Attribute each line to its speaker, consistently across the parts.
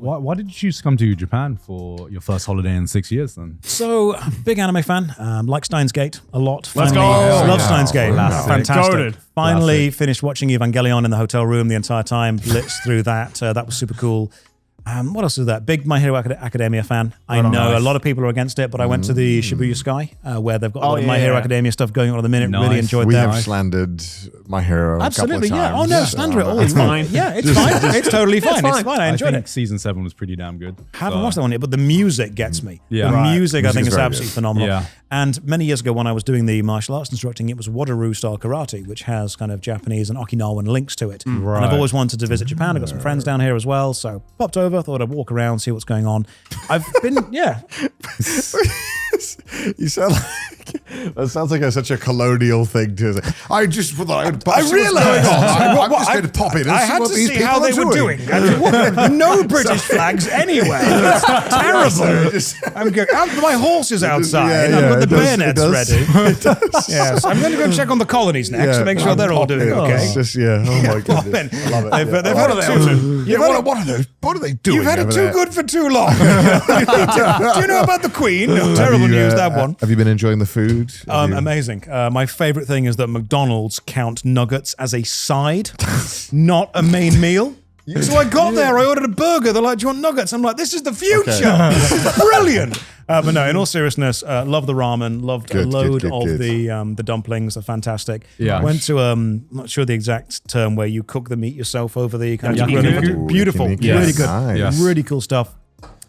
Speaker 1: Why did you choose to come to Japan for your first holiday in 6 years then?
Speaker 2: So, big anime fan. Like Steins Gate a lot.
Speaker 3: Let's go.
Speaker 2: Love Steins Gate. Fantastic.
Speaker 3: Goated.
Speaker 2: Finally finished watching Evangelion in the hotel room the entire time. Blitzed through that. That was super cool. What else is that? Big My Hero Academia fan. I know a lot of people are against it, but I went to the Shibuya Sky where they've got a lot of My Hero Academia stuff going on at the minute. Really enjoyed that.
Speaker 4: We have slandered My Hero
Speaker 2: Absolutely,
Speaker 4: a couple of times.
Speaker 2: Oh no, slander it all.
Speaker 3: It's fine.
Speaker 2: Yeah, it's fine. It's totally fine. It's fine. I enjoyed it.
Speaker 1: Season 7 was pretty damn good.
Speaker 2: Haven't watched that one yet, but the music gets me.
Speaker 1: Yeah.
Speaker 2: The music I think is
Speaker 4: very
Speaker 2: absolutely
Speaker 4: good.
Speaker 2: phenomenal.
Speaker 1: Yeah.
Speaker 2: And many years ago when I was doing the martial arts instructing, it was Wadaru style karate, which has kind of Japanese and Okinawan links to it.
Speaker 1: Right.
Speaker 2: And I've always wanted to visit Japan. I've got some friends down here as well. So popped over, thought I'd walk around, see what's going on. I've been,
Speaker 4: You sound like that sounds like such a colonial thing to say. I just thought I
Speaker 2: realised.
Speaker 4: I'm just going to pop in and
Speaker 2: I
Speaker 4: see
Speaker 2: had
Speaker 4: what
Speaker 2: to
Speaker 4: these
Speaker 2: see
Speaker 4: people
Speaker 2: how they
Speaker 4: are
Speaker 2: were doing. No British flags anyway. It's terrible. I'm going, my horse is outside. I've got the bayonets ready. Yes, I'm going to go check on the colonies next to make sure they're all doing okay.
Speaker 4: It's just, oh my goodness. I love it.
Speaker 2: They've had it
Speaker 4: what are they doing?
Speaker 2: You've had it too good for too long. Do you know about the Queen? No, terrible news, that one.
Speaker 4: Have you been enjoying the food?
Speaker 2: Amazing. My favorite thing is that McDonald's count nuggets as a side, not a main meal. So I got there, I ordered a burger. They're like, do you want nuggets? I'm like, this is the future. Brilliant. But no, in all seriousness, love the ramen, loved a load of the dumplings. They're fantastic.
Speaker 1: Yeah.
Speaker 2: Went to, I'm not sure the exact term, where you cook the meat yourself over the kind of
Speaker 1: Yakiniku?
Speaker 2: beautiful.
Speaker 1: Yes.
Speaker 2: Really good.
Speaker 4: Nice.
Speaker 1: Yes.
Speaker 2: Really cool stuff.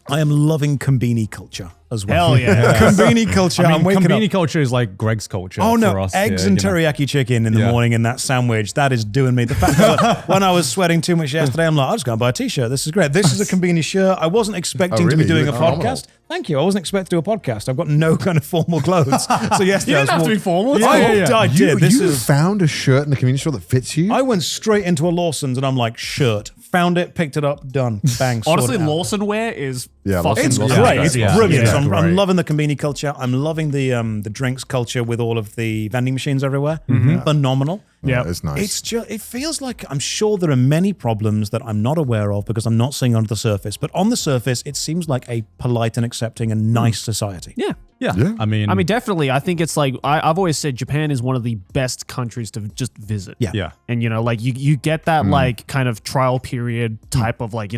Speaker 2: I am loving kombini culture as well.
Speaker 3: Hell yeah.
Speaker 2: Kombini culture. I'm waking
Speaker 1: Kombini
Speaker 2: up.
Speaker 1: culture is like Greg's culture.
Speaker 2: Oh no,
Speaker 1: for us
Speaker 2: eggs
Speaker 1: here,
Speaker 2: and
Speaker 1: you know.
Speaker 2: teriyaki chicken in the morning in that sandwich, that is doing me. The fact that when I was sweating too much yesterday, I'm like, I'll just go and buy a t-shirt. This is great. This is a Kombini shirt. I wasn't expecting to be doing a podcast. Thank you. I wasn't expecting to do a podcast. I've got no kind of formal clothes. So yesterday
Speaker 3: You didn't have to be formal.
Speaker 2: Yeah, I did.
Speaker 4: You found a shirt in the convenience store that fits you?
Speaker 2: I went straight into a Lawson's and I'm like, shirt. Found it, picked it up, done. Bang.
Speaker 3: Honestly,
Speaker 2: sorted out.
Speaker 3: Lawson wear is
Speaker 4: Lawson
Speaker 2: It's
Speaker 4: wear.
Speaker 2: great. It's
Speaker 1: Yeah.
Speaker 2: brilliant.
Speaker 1: Yeah.
Speaker 2: So I'm
Speaker 1: Great.
Speaker 2: loving the Kombini culture. I'm loving the drinks culture with all of the vending machines everywhere. Phenomenal.
Speaker 3: Yeah.
Speaker 4: It's nice.
Speaker 2: It's just, it feels like, I'm sure there are many problems that I'm not aware of because I'm not seeing under the surface. But on the surface, it seems like a polite and accepting and nice society.
Speaker 3: yeah.
Speaker 1: Yeah. I mean,
Speaker 3: Definitely. I think it's like I've always said Japan is one of the best countries to just visit.
Speaker 2: Yeah.
Speaker 1: yeah.
Speaker 3: And like you get that like kind of trial period type of like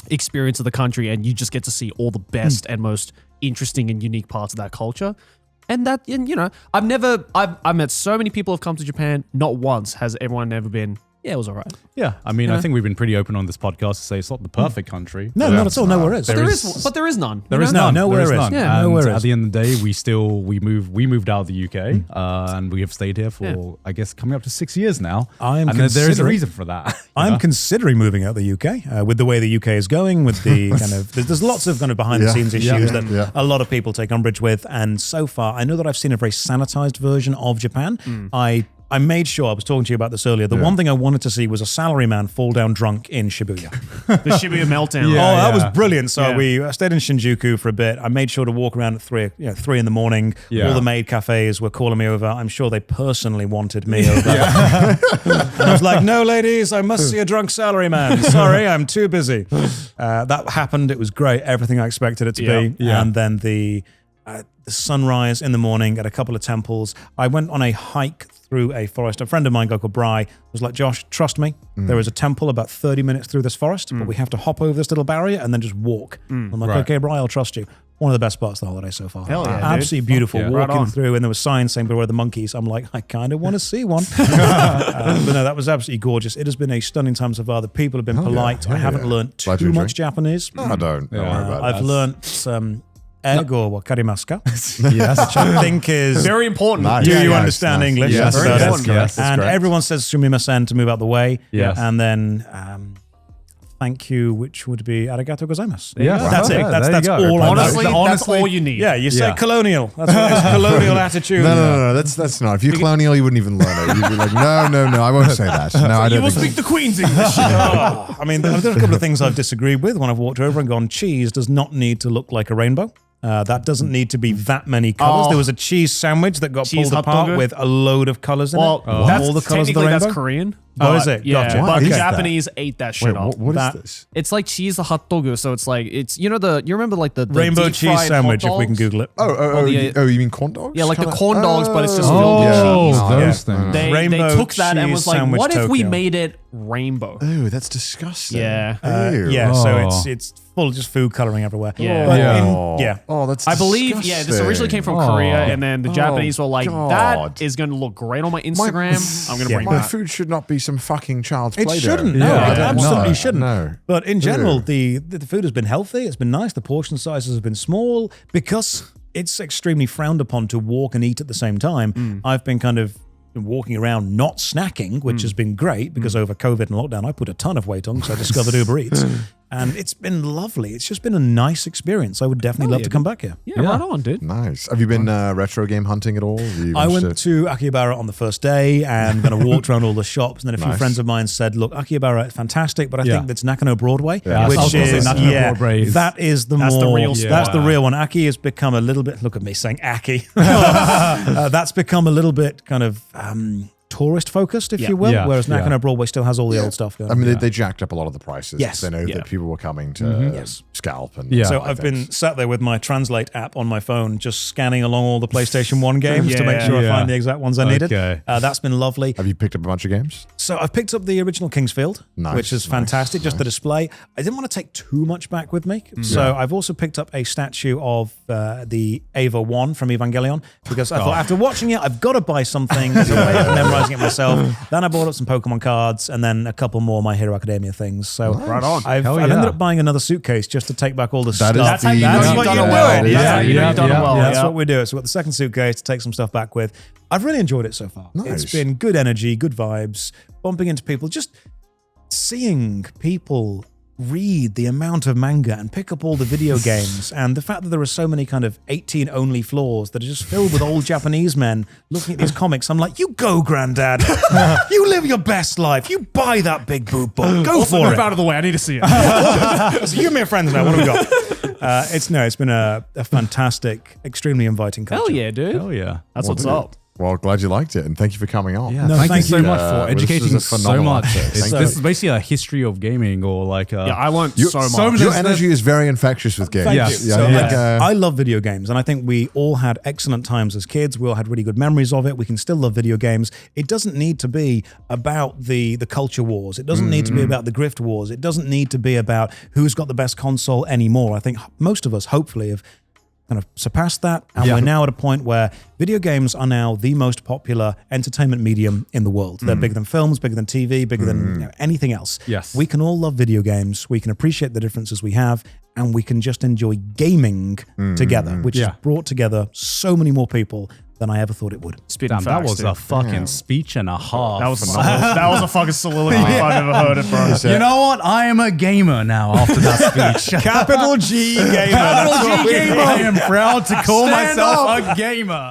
Speaker 3: experience of the country, and you just get to see all the best and most interesting and unique parts of that culture. And I've met so many people who've come to Japan. Not once has everyone ever been, yeah, it was all right.
Speaker 1: Yeah. I mean, I think we've been pretty open on this podcast to say it's not the perfect country.
Speaker 2: No, not at all. Nowhere is.
Speaker 3: But there is none.
Speaker 1: There is
Speaker 2: No,
Speaker 1: none.
Speaker 2: nowhere
Speaker 1: There
Speaker 2: is.
Speaker 1: none.
Speaker 2: Yeah,
Speaker 1: And
Speaker 2: nowhere is.
Speaker 1: at the end of the day, we moved out of the UK, and we have stayed here for I guess coming up to 6 years now.
Speaker 2: I am
Speaker 1: and there is a
Speaker 2: considering-
Speaker 1: reason for that.
Speaker 2: I'm considering moving out of the UK with the way the UK is going, with the kind of, there's lots of kind of behind the scenes issues that a lot of people take umbrage with. And so far, I know that I've seen a very sanitized version of Japan. I made sure, I was talking to you about this earlier, the one thing I wanted to see was a salaryman fall down drunk in Shibuya.
Speaker 3: The Shibuya meltdown.
Speaker 1: Yeah.
Speaker 2: That was brilliant. So
Speaker 3: Yeah.
Speaker 2: we stayed in Shinjuku for a bit. I made sure to walk around at 3 in the morning.
Speaker 1: Yeah.
Speaker 2: All the maid cafes were calling me over. I'm sure they personally wanted me over. And I was like, no, ladies, I must see a drunk salaryman. Sorry, I'm too busy. That happened. It was great. Everything I expected it to be.
Speaker 1: Yeah.
Speaker 2: And then the sunrise in the morning at a couple of temples. I went on a hike through a forest. A friend of mine, a guy called Bry, was like, Josh, trust me, there is a temple about 30 minutes through this forest, but we have to hop over this little barrier and then just walk. I'm like, okay, Bry, I'll trust you. One of the best parts of the holiday so far.
Speaker 3: Hell yeah, dude.
Speaker 2: Absolutely beautiful.
Speaker 1: yeah.
Speaker 3: Right
Speaker 2: Walking
Speaker 3: on.
Speaker 2: through, and there was signs saying, beware the monkeys. I'm like, I kind of want to see one. But no, that was absolutely gorgeous. It has been a stunning time so far. The people have been polite. I haven't learned
Speaker 4: Glad you
Speaker 2: too
Speaker 4: enjoy.
Speaker 2: much Japanese.
Speaker 4: I don't worry about
Speaker 2: I've
Speaker 4: that.
Speaker 2: learnt some ego wakarimasu ka?
Speaker 1: Yes.
Speaker 2: Which I think is
Speaker 3: Very important.
Speaker 4: Nice.
Speaker 2: do you
Speaker 4: Nice,
Speaker 2: understand
Speaker 4: nice.
Speaker 2: English?
Speaker 1: Yes,
Speaker 2: That's
Speaker 1: very
Speaker 2: about
Speaker 1: important.
Speaker 2: it.
Speaker 1: Yes, that's
Speaker 2: and
Speaker 1: correct.
Speaker 2: everyone says sumimasen to move out the way.
Speaker 1: Yes.
Speaker 2: And then thank you, which would be arigato gozaimasu.
Speaker 1: Yeah.
Speaker 2: That's it.
Speaker 1: Yeah,
Speaker 2: That's
Speaker 1: there you go.
Speaker 2: all I know.
Speaker 3: Honestly, that's all you need.
Speaker 2: Yeah, you say
Speaker 1: Yeah.
Speaker 2: colonial. That's what it is. Colonial attitude.
Speaker 4: No. That's not. If you're colonial, you wouldn't even learn it. You'd be like, no. I won't say that. No, I
Speaker 3: You
Speaker 4: don't
Speaker 3: will
Speaker 4: think
Speaker 3: speak the Queen's English.
Speaker 2: I mean, there's a couple of things I've disagreed with when I've walked over and gone, cheese does not need to look like a rainbow. That doesn't need to be that many colors.
Speaker 3: Oh.
Speaker 2: There was a cheese sandwich that got
Speaker 3: Cheese
Speaker 2: pulled
Speaker 3: hot
Speaker 2: apart
Speaker 3: dogger?
Speaker 2: with a load of colors in
Speaker 3: Well,
Speaker 2: it.
Speaker 3: that's
Speaker 2: all the colors of the
Speaker 3: technically
Speaker 2: rainbow.
Speaker 3: that's Korean.
Speaker 2: Oh, is it?
Speaker 3: Yeah,
Speaker 2: Gotcha.
Speaker 3: but
Speaker 4: What
Speaker 3: the
Speaker 4: is that?
Speaker 3: Japanese ate that shit
Speaker 4: Wait,
Speaker 3: up.
Speaker 4: what is
Speaker 2: That-
Speaker 4: this?
Speaker 3: It's like cheese the hot dog, so it's like you remember like the
Speaker 2: Rainbow
Speaker 3: deep
Speaker 2: cheese
Speaker 3: fried
Speaker 2: sandwich,
Speaker 3: hot
Speaker 2: if we can
Speaker 3: dogs?
Speaker 2: Google it.
Speaker 4: You mean corn dogs?
Speaker 3: Yeah, like the
Speaker 4: Kinda-
Speaker 3: corn dogs, but it's just
Speaker 4: Oh,
Speaker 3: filled with
Speaker 1: Oh,
Speaker 3: cheese.
Speaker 1: those
Speaker 2: Yeah.
Speaker 1: things.
Speaker 3: They
Speaker 2: Rainbow
Speaker 3: took that and
Speaker 2: cheese
Speaker 3: was like,
Speaker 2: sandwich
Speaker 3: what if we
Speaker 2: Tokyo.
Speaker 3: made it rainbow?
Speaker 4: Ooh, that's disgusting.
Speaker 3: Yeah.
Speaker 4: Ew.
Speaker 2: Yeah, so
Speaker 1: Oh.
Speaker 2: it's full of just food coloring everywhere.
Speaker 3: Yeah.
Speaker 2: But
Speaker 1: Yeah.
Speaker 2: yeah.
Speaker 4: Oh, that's
Speaker 3: I believe, this originally came from Korea, and then the Japanese were like,
Speaker 4: God.
Speaker 3: that is going to look great on my Instagram. I'm going to bring
Speaker 4: My
Speaker 3: that.
Speaker 4: food should not be some fucking child's
Speaker 2: It
Speaker 4: play
Speaker 2: shouldn't.
Speaker 4: doh.
Speaker 2: No,
Speaker 1: Yeah,
Speaker 2: it
Speaker 1: no.
Speaker 2: absolutely shouldn't.
Speaker 4: No.
Speaker 2: But in general,
Speaker 4: Ew.
Speaker 2: the food has been healthy. It's been nice. The portion sizes have been small because it's extremely frowned upon to walk and eat at the same time. I've been kind of walking around not snacking, which has been great because over COVID and lockdown, I put a ton of weight on because I discovered Uber Eats. And it's been lovely. It's just been a nice experience. I would definitely love to come back here.
Speaker 3: Yeah, right on, dude.
Speaker 4: Nice. Have you been retro game hunting at all?
Speaker 2: I went to Akihabara on the first day and kind of walked around all the shops. And then a few
Speaker 4: Nice.
Speaker 2: friends of mine said, look, Akihabara is fantastic, but I
Speaker 1: Yeah.
Speaker 2: think that's Nakano Broadway,
Speaker 1: Yeah, I was
Speaker 2: which
Speaker 1: gonna say
Speaker 2: is,
Speaker 1: Nakano Broadway is-
Speaker 2: that is the
Speaker 3: That's the
Speaker 2: more,
Speaker 3: real
Speaker 2: that's
Speaker 3: spot.
Speaker 2: the real one. Aki has become a little bit, look at me saying Aki. That's become a little bit kind of tourist focused, if
Speaker 3: Yeah.
Speaker 2: you will,
Speaker 1: Yeah.
Speaker 2: whereas Nakano
Speaker 1: Yeah.
Speaker 2: Broadway still has all the old stuff going.
Speaker 4: I mean, they jacked up a lot of the prices.
Speaker 2: Yes.
Speaker 4: They know
Speaker 3: Yeah.
Speaker 4: that people were coming to
Speaker 2: Yes.
Speaker 4: scalp. And
Speaker 1: Yeah.
Speaker 2: So
Speaker 4: buy
Speaker 2: I've been
Speaker 4: things.
Speaker 2: sat there with my Translate app on my phone, just scanning along all the PlayStation 1 games to make sure I
Speaker 1: Yeah.
Speaker 2: find the exact ones I needed.
Speaker 1: Okay.
Speaker 2: That's been lovely.
Speaker 4: Have you picked up a bunch of games?
Speaker 2: So I've picked up the original Kingsfield,
Speaker 4: Nice,
Speaker 2: which is
Speaker 4: nice,
Speaker 2: fantastic, just the display. I didn't want to take too much back with me. So I've also picked up a statue of the Ava 1 from Evangelion because I thought after watching it, I've got to buy something as a way of memorizing it myself. Then I bought up some Pokemon cards and then a couple more My Hero Academia things. So
Speaker 4: Right on.
Speaker 2: I've
Speaker 1: Hell
Speaker 2: ended
Speaker 1: yeah.
Speaker 2: up buying another suitcase just to take back all the stuff.
Speaker 4: That is
Speaker 3: That's how you know
Speaker 2: That's
Speaker 3: you've
Speaker 2: what
Speaker 3: done
Speaker 2: you
Speaker 3: it
Speaker 2: do
Speaker 3: well.
Speaker 2: it.
Speaker 3: That's how you know
Speaker 1: Yeah,
Speaker 3: you've done it
Speaker 1: yeah.
Speaker 3: well.
Speaker 2: That's
Speaker 3: yeah.
Speaker 2: what we do. So we've got the second suitcase to take some stuff back with. I've really enjoyed it so far.
Speaker 4: Nice.
Speaker 2: It's been good energy, good vibes, bumping into people, just seeing people read the amount of manga and pick up all the video games, and the fact that there are so many kind of 18 only floors that are just filled with old Japanese men looking at these comics. I'm like, you go, granddad. You live your best life. You buy that big boob book. Go for
Speaker 3: Move
Speaker 2: it.
Speaker 3: out of the way. I need to see it.
Speaker 2: So you and me are friends now. What have we got? It's been a fantastic, extremely inviting culture.
Speaker 3: Hell yeah, dude.
Speaker 1: Hell yeah.
Speaker 3: That's what's
Speaker 4: dude.
Speaker 3: up.
Speaker 4: Well, glad you liked it, and thank you for coming on.
Speaker 1: Yeah,
Speaker 2: No,
Speaker 1: thank you
Speaker 2: thank
Speaker 1: so
Speaker 2: you.
Speaker 1: much for
Speaker 4: Well, this
Speaker 1: educating
Speaker 4: was a
Speaker 1: so
Speaker 4: phenomenal
Speaker 1: much.
Speaker 4: episode. Thank
Speaker 1: This
Speaker 4: you.
Speaker 1: is basically a history of gaming, or like
Speaker 3: Yeah, I learned
Speaker 4: You-
Speaker 3: so much.
Speaker 1: so much-
Speaker 4: Your
Speaker 1: There's-
Speaker 4: energy is very infectious with games.
Speaker 2: Thank
Speaker 1: Yes.
Speaker 2: you.
Speaker 4: Yeah,
Speaker 2: So,
Speaker 4: like,
Speaker 2: I love video games, and I think we all had excellent times as kids. We all had really good memories of it. We can still love video games. It doesn't need to be about the culture wars. It doesn't need to be about the grift wars. It doesn't need to be about who's got the best console anymore. I think most of us, hopefully, have kind of surpassed that, and
Speaker 1: Yeah.
Speaker 2: we're now at a point where video games are now the most popular entertainment medium in the world. They're bigger than films, bigger than TV, bigger than anything else.
Speaker 1: Yes.
Speaker 2: We can all love video games. We can appreciate the differences we have, and we can just enjoy gaming together, which has
Speaker 1: Yeah.
Speaker 2: brought together so many more people than I ever thought it would.
Speaker 3: Spitting
Speaker 1: Damn, that
Speaker 3: facts,
Speaker 1: was
Speaker 3: dude.
Speaker 1: a fucking speech and a half.
Speaker 3: That was a fucking soliloquy if I've ever heard it, bro.
Speaker 1: You know what? I am a gamer now after that speech.
Speaker 2: Capital G gamer.
Speaker 1: Capital
Speaker 2: That's what
Speaker 1: G
Speaker 2: we
Speaker 1: gamer.
Speaker 2: need.
Speaker 1: I am proud to call
Speaker 2: Stand
Speaker 1: myself
Speaker 2: up.
Speaker 1: a gamer.